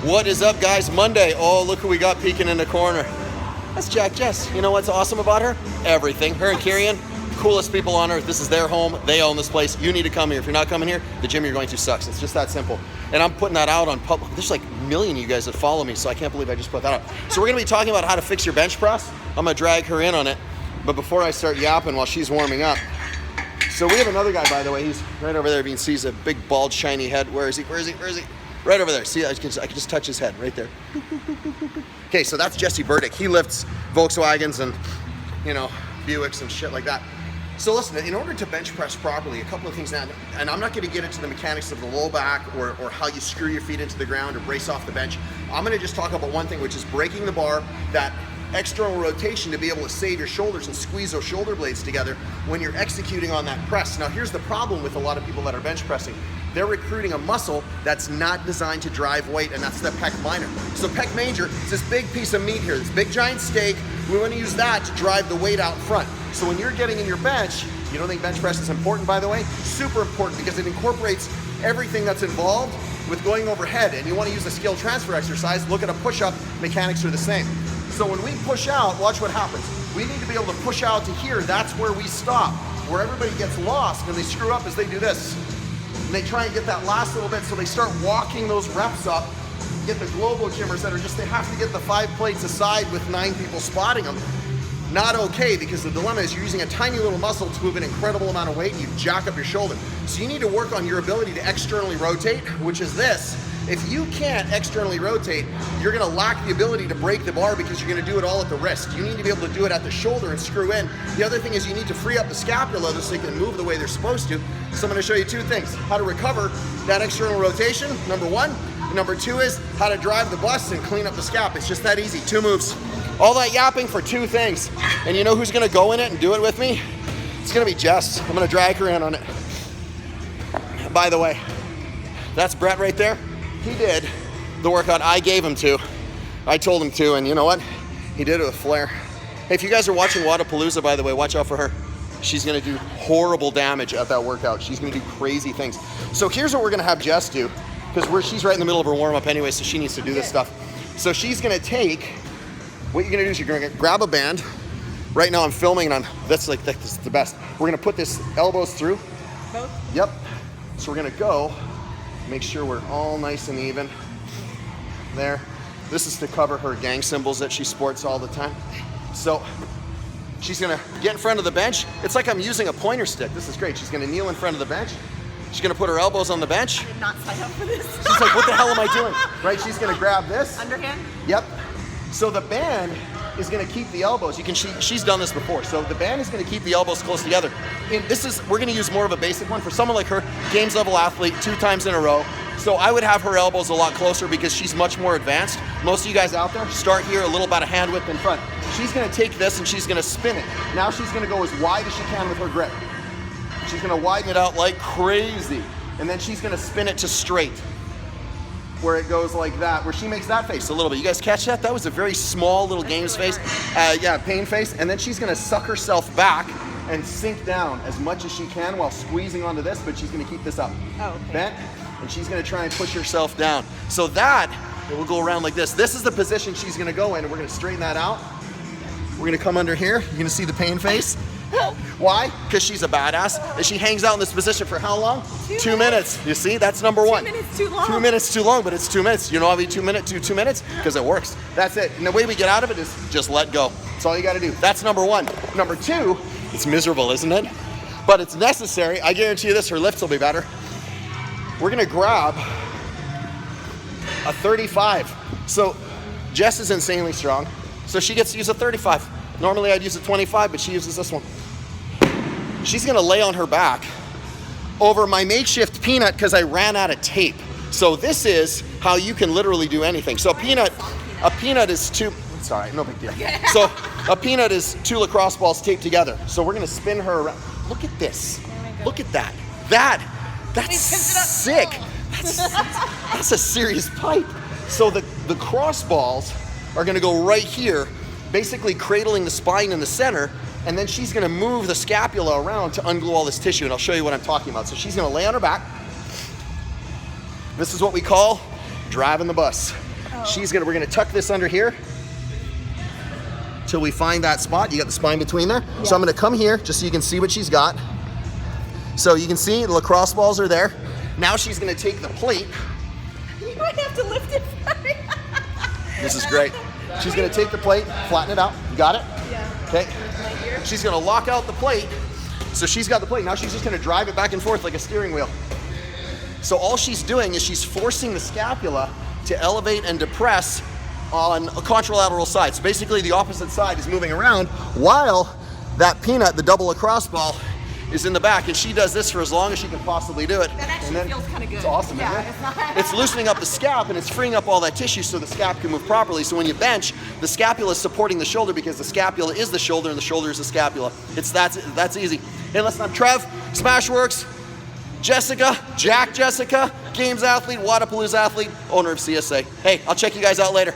What is up, guys? Monday. Oh, look who we got peeking in the corner. That's Jack Jess. You know what's awesome about her? Everything. Her and Kirian, coolest people on earth. This is their home. They own this place. You need to come here. If you're not coming here, the gym you're going to sucks. It's just that simple. And I'm putting that out on public. There's like a million of you guys that follow me, so I can't believe I just put that out. So we're going to be talking about how to fix your bench press. I'm going to drag her in on it. But before I start yapping while she's warming up, so we have another guy, by the way. He's right over there. You can see he's a big, bald, shiny head. Where is he? Where is he? Where is he? Right over there. See, I can just touch his head right there. Okay, so that's Jesse Burdick. He lifts Volkswagens and, you know, Buicks and shit like that. So listen, in order to bench press properly, a couple of things now, and I'm not going to get into the mechanics of the low back or how you screw your feet into the ground or brace off the bench. I'm going to just talk about one thing, which is breaking the bar, that external rotation to be able to save your shoulders and squeeze those shoulder blades together when you're executing on that press. Now here's the problem with a lot of people that are bench pressing. They're recruiting a muscle that's not designed to drive weight, and that's the pec minor. So pec major is this big piece of meat here, this big giant steak. We want to use that to drive the weight out front. So when you're getting in your bench, you don't think bench press is important, by the way? Super important, because it incorporates everything that's involved with going overhead. And you want to use a skill transfer exercise, look at a push-up, mechanics are the same. So when we push out, watch what happens. We need to be able to push out to here. That's where we stop. Where everybody gets lost and they screw up is they do this. And they try and get that last little bit, so they start walking those reps up. Get the global gymmers that are just, they have to get the 5 plates aside with 9 people spotting them. Not okay, because the dilemma is you're using a tiny little muscle to move an incredible amount of weight and you jack up your shoulder. So you need to work on your ability to externally rotate, which is this. If you can't externally rotate, you're gonna lack the ability to break the bar because you're gonna do it all at the wrist. You need to be able to do it at the shoulder and screw in. The other thing is you need to free up the scapula so they can move the way they're supposed to. So I'm gonna show you 2 things. How to recover that external rotation, number 1. And number 2 is how to drive the bus and clean up the scap. It's just that easy, 2 moves. All that yapping for 2 things. And you know who's gonna go in it and do it with me? It's gonna be Jess. I'm gonna drag her in on it. By the way, that's Brett right there. He did the workout I gave him to. I told him to, and you know what? He did it with flair. Hey, if you guys are watching Wadapalooza, by the way, watch out for her. She's gonna do horrible damage at that workout. She's gonna do crazy things. So here's what we're gonna have Jess do, because she's right in the middle of her warm-up anyway, so she needs to do this stuff. So she's gonna take, what you're gonna do is you're gonna grab a band. Right now I'm filming and this is the best. We're gonna put this elbows through. Both? Yep. So we're gonna go, make sure we're all nice and even. There. This is to cover her gang symbols that she sports all the time. So she's gonna get in front of the bench. It's like I'm using a pointer stick. This is great. She's gonna kneel in front of the bench. She's gonna put her elbows on the bench. I did not sign up for this. She's like, what the hell am I doing? Right, she's gonna grab this. Underhand? Yep. So the band is gonna keep the elbows. She's done this before. So the band is gonna keep the elbows close together. And we're gonna use more of a basic one. For someone like her, games level athlete, 2 times in a row. So I would have her elbows a lot closer because she's much more advanced. Most of you guys out there, start here a little about a hand width in front. She's gonna take this and she's gonna spin it. Now she's gonna go as wide as she can with her grip. She's gonna widen it out like crazy. And then she's gonna spin it to straight, where it goes like that, where she makes that face a little bit. You guys catch that? That was a very small little games face. Yeah, pain face. And then she's gonna suck herself back and sink down as much as she can while squeezing onto this, but she's gonna keep this up. Oh, okay. Bent, and she's gonna try and push herself down. So that, it will go around like this. This is the position she's gonna go in, and we're gonna straighten that out. We're gonna come under here. You're gonna see the pain face. Why? Because she's a badass, and she hangs out in this position for how long? 2 minutes. You see, that's number 1. 2 minutes too long. 2 minutes too long, but it's 2 minutes. You know why we 2 minutes? 2 minutes? Because it works. That's it. And the way we get out of it is just let go. That's all you got to do. That's number 1. Number 2, it's miserable, isn't it? But it's necessary. I guarantee you this, her lifts will be better. We're gonna grab a 35. So Jess is insanely strong, so she gets to use a 35. Normally I'd use a 25, but she uses this one. She's gonna lay on her back over my makeshift peanut because I ran out of tape. So this is how you can literally do anything. So a peanut is 2, it's all right, no big deal. So a peanut is 2 lacrosse balls taped together. So we're gonna spin her around. Look at this, look at that. That's sick. That's a serious pipe. So the cross balls are gonna go right here, basically cradling the spine in the center, and then she's gonna move the scapula around to unglue all this tissue, and I'll show you what I'm talking about. So she's gonna lay on her back. This is what we call driving the bus. We're gonna tuck this under here till we find that spot. You got the spine between there. Yeah. So I'm gonna come here just so you can see what she's got. So you can see the lacrosse balls are there. Now she's gonna take the plate. You might have to lift it for me. This is great. She's gonna take the plate, flatten it out. You got it? Yeah. Okay. She's gonna lock out the plate. So she's got the plate. Now she's just gonna drive it back and forth like a steering wheel. So all she's doing is she's forcing the scapula to elevate and depress on a contralateral side. So basically the opposite side is moving around while that peanut, the double lacrosse ball, is in the back, and she does this for as long as she can possibly do it. That actually feels kind of good. It's awesome, isn't it? It's loosening up the scap, and it's freeing up all that tissue so the scap can move properly. So when you bench, the scapula is supporting the shoulder because the scapula is the shoulder and the shoulder is the scapula. That's easy. Hey, listen, I'm Trev, SmashweRx, Jessica, Jessica, Games athlete, Wadapalooza athlete, owner of CSA. Hey, I'll check you guys out later.